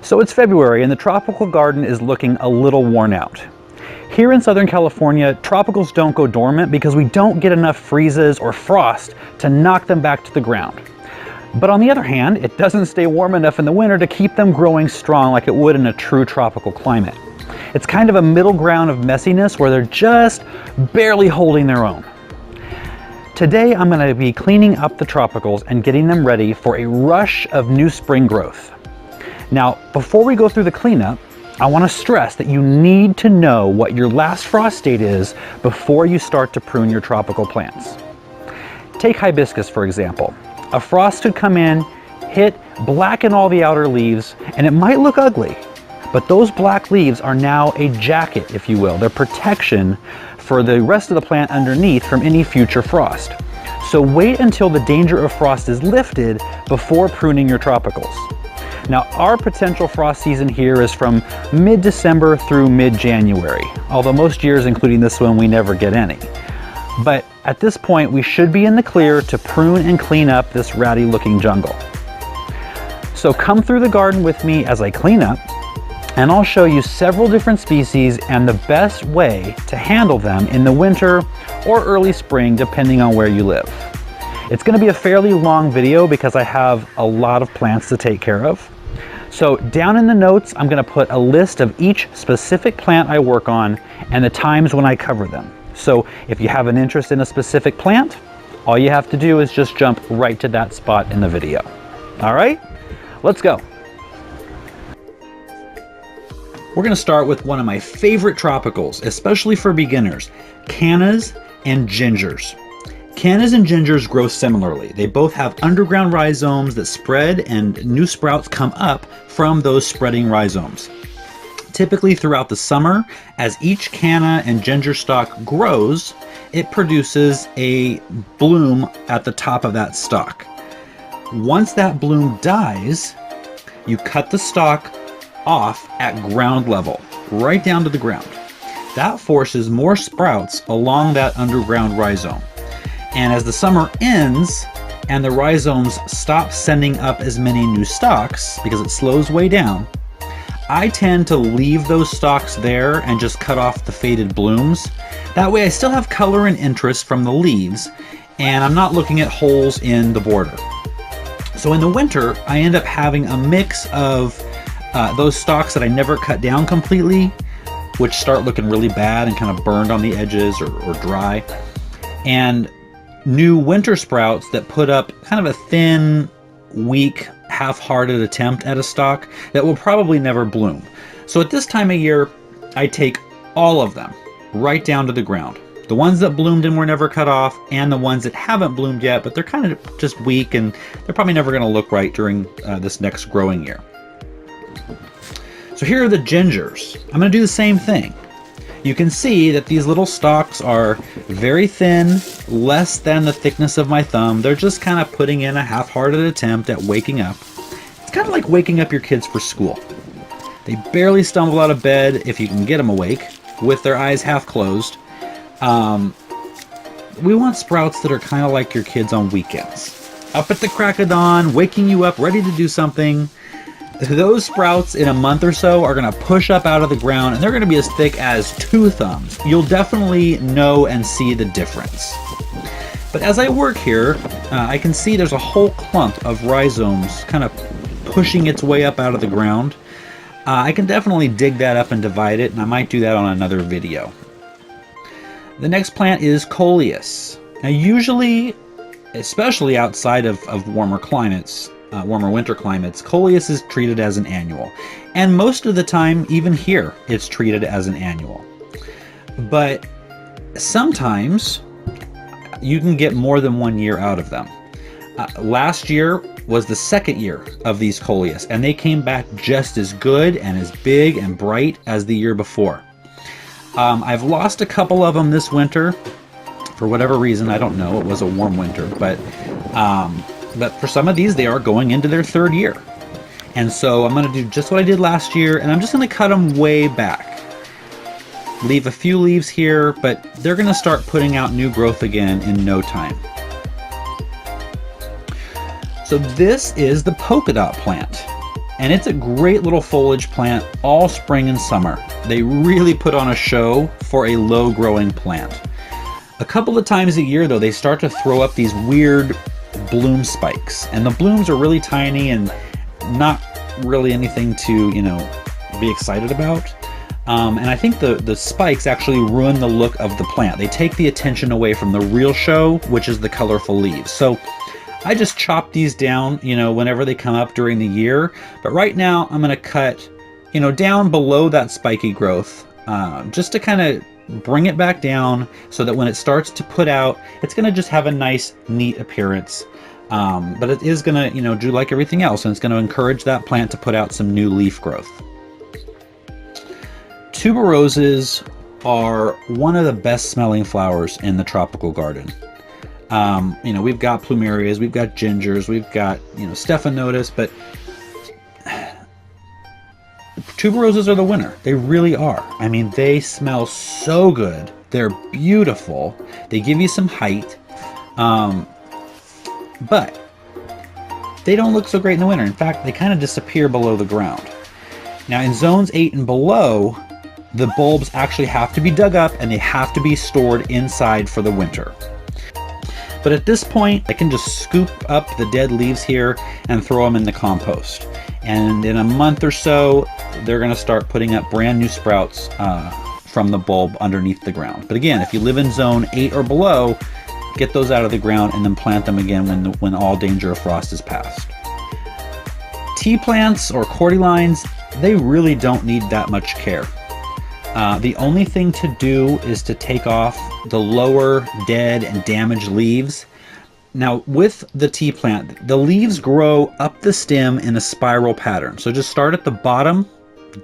So it's February and the tropical garden is looking a little worn out. Here in Southern California, tropicals don't go dormant because we don't get enough freezes or frost to knock them back to the ground. But on the other hand, it doesn't stay warm enough in the winter to keep them growing strong like it would in a true tropical climate. It's kind of a middle ground of messiness where they're just barely holding their own. Today I'm going to be cleaning up the tropicals and getting them ready for a rush of new spring growth. Now, before we go through the cleanup, I want to stress that you need to know what your last frost date is before you start to prune your tropical plants. Take hibiscus, for example. A frost could come in, hit, blacken all the outer leaves, and it might look ugly. But those black leaves are now a jacket, if you will. They're protection for the rest of the plant underneath from any future frost. So wait until the danger of frost is lifted before pruning your tropicals. Now, our potential frost season here is from mid-December through mid-January, although most years, including this one, we never get any. But at this point, we should be in the clear to prune and clean up this ratty-looking jungle. So come through the garden with me as I clean up, and I'll show you several different species and the best way to handle them in the winter or early spring, depending on where you live. It's going to be a fairly long video because I have a lot of plants to take care of. So down in the notes, I'm going to put a list of each specific plant I work on and the times when I cover them. So if you have an interest in a specific plant, all you have to do is just jump right to that spot in the video. All right, let's go. We're going to start with one of my favorite tropicals, especially for beginners, Cannas and Gingers. Cannas and Gingers grow similarly. They both have underground rhizomes that spread and new sprouts come up from those spreading rhizomes. Typically throughout the summer, as each Canna and Ginger stalk grows, it produces a bloom at the top of that stalk. Once that bloom dies, you cut the stalk off at ground level, right down to the ground. That forces more sprouts along that underground rhizome. And as the summer ends and the rhizomes stop sending up as many new stalks because it slows way down, I tend to leave those stalks there and just cut off the faded blooms. That way I still have color and interest from the leaves and I'm not looking at holes in the border. So in the winter, I end up having a mix of those stalks that I never cut down completely, which start looking really bad and kind of burned on the edges or dry, and new winter sprouts that put up kind of a thin, weak, half-hearted attempt at a stalk that will probably never bloom. So at this time of year, I take all of them right down to the ground. The ones that bloomed and were never cut off, and the ones that haven't bloomed yet, but they're kind of just weak and they're probably never going to look right during this next growing year. So here are the Gingers. I'm going to do the same thing. You can see that these little stalks are very thin, less than the thickness of my thumb. They're just kind of putting in a half-hearted attempt at waking up. It's kind of like waking up your kids for school. They barely stumble out of bed, if you can get them awake, with their eyes half closed. We want sprouts that are kind of like your kids on weekends. Up at the crack of dawn, waking you up, ready to do something. Those sprouts in a month or so are going to push up out of the ground and they're going to be as thick as 2 thumbs. You'll definitely know and see the difference. But as I work here, I can see there's a whole clump of rhizomes kind of pushing its way up out of the ground. I can definitely dig that up and divide it, and I might do that on another video. The next plant is Coleus. Now usually, especially outside of warmer climates, warmer winter climates, Coleus is treated as an annual. And most of the time, even here, it's treated as an annual. But sometimes you can get more than 1 year out of them. Last year was the 2nd year of these Coleus, and they came back just as good and as big and bright as the year before. I've lost a couple of them this winter for whatever reason. I don't know. It was a warm winter, but for some of these, they are going into their 3rd year. And so I'm going to do just what I did last year, and I'm just going to cut them way back. Leave a few leaves here, but they're going to start putting out new growth again in no time. So this is the Polka-dot plant. And it's a great little foliage plant all spring and summer. They really put on a show for a low growing plant. A couple of times a year though, they start to throw up these weird bloom spikes, and the blooms are really tiny and not really anything to, you know, be excited about. And I think the spikes actually ruin the look of the plant. They take the attention away from the real show, which is the colorful leaves. So I just chop these down, you know, whenever they come up during the year. But right now I'm going to cut, you know, down below that spiky growth, just to kind of bring it back down so that when it starts to put out, it's going to just have a nice, neat appearance. But it is going to, you know, do like everything else, and it's going to encourage that plant to put out some new leaf growth. Tuberoses are one of the best smelling flowers in the tropical garden. You know, we've got plumerias, we've got gingers, we've got, you know, stephanotis, but tuberoses are the winner. They really are. I mean, they smell so good. They're beautiful. They give you some height, but they don't look so great in the winter. In fact, they kind of disappear below the ground. Now, in zones 8 and below, the bulbs actually have to be dug up and they have to be stored inside for the winter. But at this point, I can just scoop up the dead leaves here and throw them in the compost. And in a month or so, they're going to start putting up brand new sprouts from the bulb underneath the ground. But again, if you live in zone 8 or below, get those out of the ground and then plant them again when all danger of frost is past. Tea plants or cordylines, they really don't need that much care. The only thing to do is to take off the lower dead and damaged leaves. Now with the tea plant, the leaves grow up the stem in a spiral pattern. So just start at the bottom,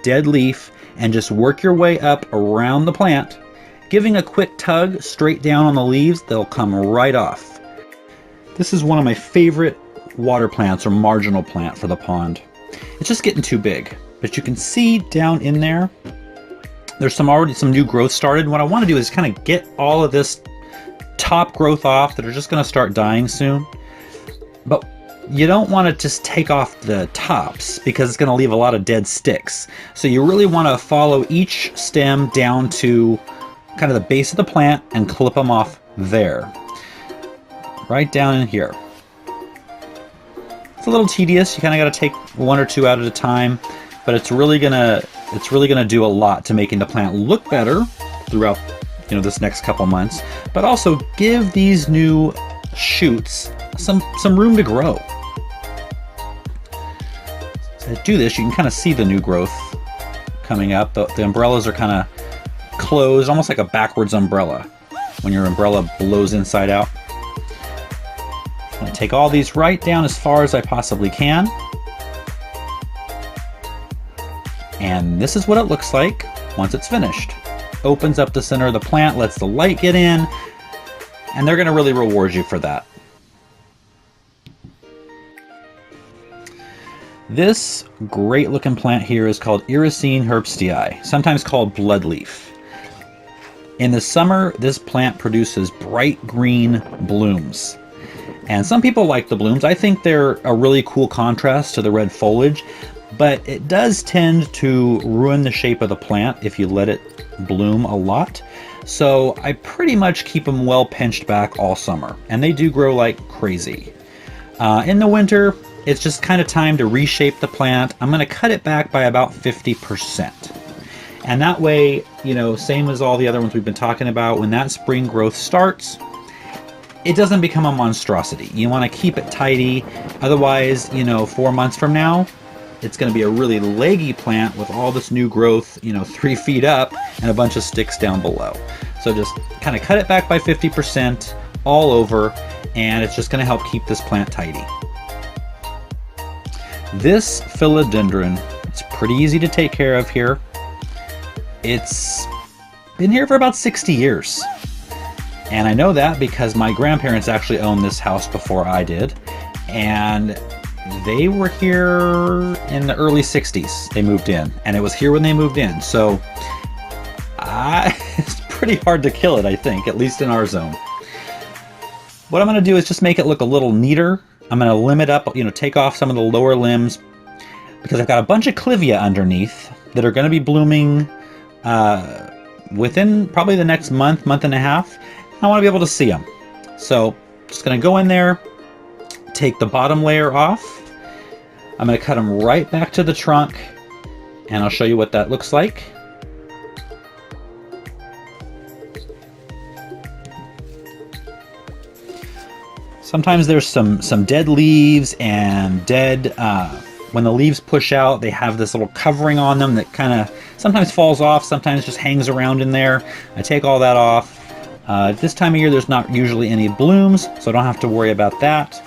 dead leaf, and just work your way up around the plant. Giving a quick tug straight down on the leaves, they'll come right off. This is one of my favorite water plants or marginal plant for the pond. It's just getting too big, but you can see down in there, there's already some new growth started. What I want to do is kind of get all of this top growth off that are just going to start dying soon. But you don't want to just take off the tops because it's going to leave a lot of dead sticks. So you really want to follow each stem down to kind of the base of the plant and clip them off there. Right down in here. It's a little tedious. You kind of got to take one or two out at a time, but it's really gonna do a lot to making the plant look better throughout, you know, this next couple months, but also give these new shoots some room to grow. So to do this, you can kind of see the new growth coming up. The umbrellas are kind of closed, almost like a backwards umbrella when your umbrella blows inside out. I'm going to take all these right down as far as I possibly can. And this is what it looks like once it's finished. Opens up the center of the plant, lets the light get in, and they're going to really reward you for that. This great looking plant here is called Iracine herbstii, sometimes called bloodleaf. In the summer, this plant produces bright green blooms. And some people like the blooms. I think they're a really cool contrast to the red foliage, but it does tend to ruin the shape of the plant if you let it bloom a lot. So I pretty much keep them well pinched back all summer, and they do grow like crazy. In the winter, it's just kind of time to reshape the plant. I'm going to cut it back by about 50%. And that way, you know, same as all the other ones we've been talking about, when that spring growth starts, it doesn't become a monstrosity. You want to keep it tidy. Otherwise, you know, 4 months from now, it's going to be a really leggy plant with all this new growth, you know, 3 feet up and a bunch of sticks down below. So just kind of cut it back by 50% all over, and it's just going to help keep this plant tidy. This philodendron, it's pretty easy to take care of here. It's been here for about 60 years. And I know that because my grandparents actually owned this house before I did. And they were here in the early 60s. They moved in. And it was here when they moved in. So it's pretty hard to kill it, I think, at least in our zone. What I'm going to do is just make it look a little neater. I'm going to limb it up, you know, take off some of the lower limbs. because I've got a bunch of clivia underneath that are going to be blooming within probably the next month, month and a half. I want to be able to see them. So just going to go in there, take the bottom layer off. I'm going to cut them right back to the trunk, and I'll show you what that looks like. Sometimes there's some dead leaves and dead, when the leaves push out, they have this little covering on them that kind of sometimes falls off, sometimes just hangs around in there. I take all that off. This time of year there's not usually any blooms, so I don't have to worry about that.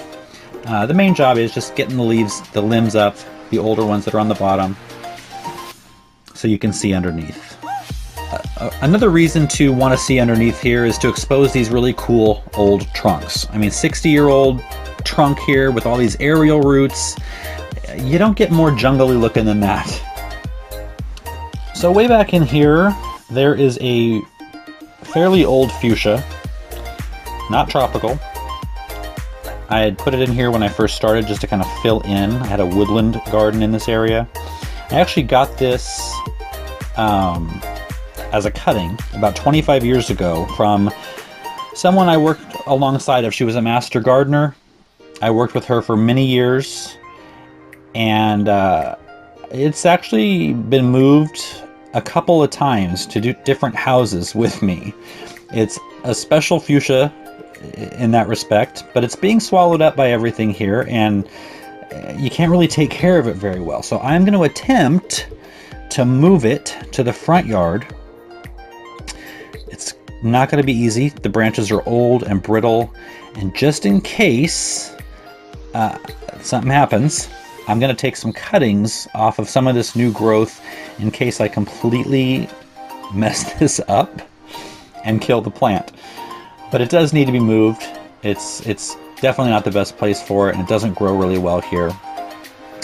The main job is just getting the leaves, the limbs up, the older ones that are on the bottom, so you can see underneath. Another reason to want to see underneath here is to expose these really cool old trunks. I mean, 60-year-old trunk here with all these aerial roots. You don't get more jungly looking than that. So way back in here, there is a fairly old fuchsia, not tropical. I had put it in here when I first started just to kind of fill in. I had a woodland garden in this area. I actually got this as a cutting about 25 years ago from someone I worked alongside of. She was a master gardener. I worked with her for many years, and it's actually been moved a couple of times to do different houses with me. It's a special fuchsia in that respect, but it's being swallowed up by everything here, and you can't really take care of it very well. So I'm going to attempt to move it to the front yard. It's not going to be easy. The branches are old and brittle, and just in case something happens, I'm going to take some cuttings off of some of this new growth in case I completely mess this up and kill the plant. But it does need to be moved. It's definitely not the best place for it, and it doesn't grow really well here.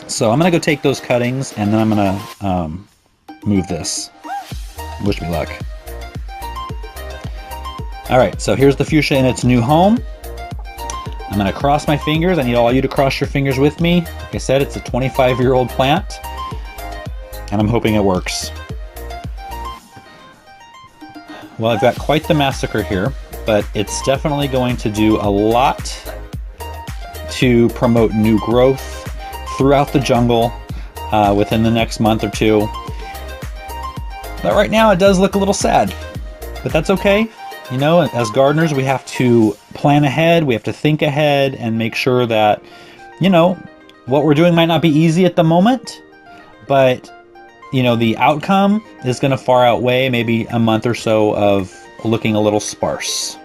So I'm going to go take those cuttings, and then I'm going to move this. Wish me luck. Alright, so here's the fuchsia in its new home. I'm going to cross my fingers. I need all you to cross your fingers with me. Like I said, it's a 25-year-old plant, and I'm hoping it works. Well, I've got quite the massacre here, but it's definitely going to do a lot to promote new growth throughout the jungle within the next month or two. But right now it does look a little sad, but that's okay. You know, as gardeners, we have to plan ahead, we have to think ahead and make sure that, you know, what we're doing might not be easy at the moment, but, you know, the outcome is going to far outweigh maybe a month or so of looking a little sparse.